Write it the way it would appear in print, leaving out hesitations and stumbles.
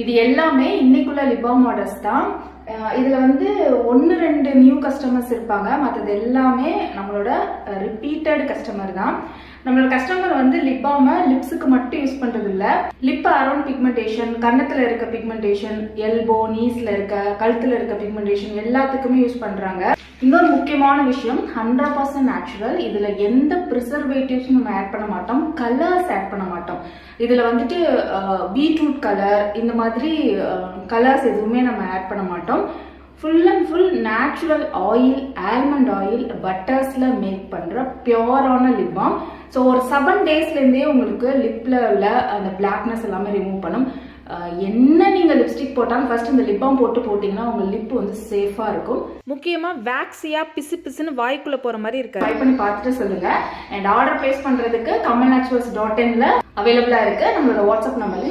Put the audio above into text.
இது எல்லாமே இன்னைக்குள்ள லிப் பாம் ஆர்டர்ஸ் தான். இதுல வந்து 1-2 நியூ கஸ்டமர்ஸ் இருப்பாங்க, மற்றது எல்லாமே நம்மளோட ரிப்பீட்டட் கஸ்டமர் தான். நம்மளோட கஸ்டமர் வந்து லிப் பாமை லிப்ஸுக்கு மட்டும் யூஸ் பண்றது இல்ல, லிப் அரௌண்ட் பிக்மெண்டேஷன், கன்னத்துல இருக்க பிக்மெண்டேஷன், எல்போ நீஸ்ல இருக்க, கழுத்துல இருக்க பிக்மெண்டேஷன் எல்லாத்துக்குமே யூஸ் பண்றாங்க. இன்னொரு முக்கியமான விஷயம், 100% நேச்சுரல். இதுல எந்த ப்ரிசர்வேட்டிவ்ஸும் நம்ம ஆட் பண்ண மாட்டோம், கலர்ஸ் ஆட் பண்ண மாட்டோம். இதுல வந்துட்டு பீட்ரூட் கலர் இந்த மாதிரி கலர்ஸ் எதுவுமே நம்ம ஆட் பண்ண மாட்டோம். Full and full natural oil, almond oil, பட்டர்ஸ்ல மேக் பண்ற பியோரான லிப் பாம். ஸோ ஒரு 7 டேஸ்லேருந்தே உங்களுக்கு லிப்ல உள்ள அந்த பிளாக்னஸ் எல்லாமே ரிமூவ் பண்ணும். என்ன நீங்க லிப்ஸ்டிக் போட்டாலும் ஃபர்ஸ்ட் இந்த லிப் பாம் போட்டிங்கன்னா உங்க லிப் வந்து சேஃபா இருக்கும். முக்கியமா வேக்ஸியா பிசு பிசுன்னு வாய்க்குள்ள போற மாதிரி இருக்கு. ட்ரை பண்ணி பார்த்துட்டு சொல்லுங்க. அண்ட் ஆர்டர் பிளேஸ் பண்றதுக்கு kamalnaturals.in அவைலபிளா இருக்கு. நம்மளோட வாட்ஸ்அப் நம்பர்ல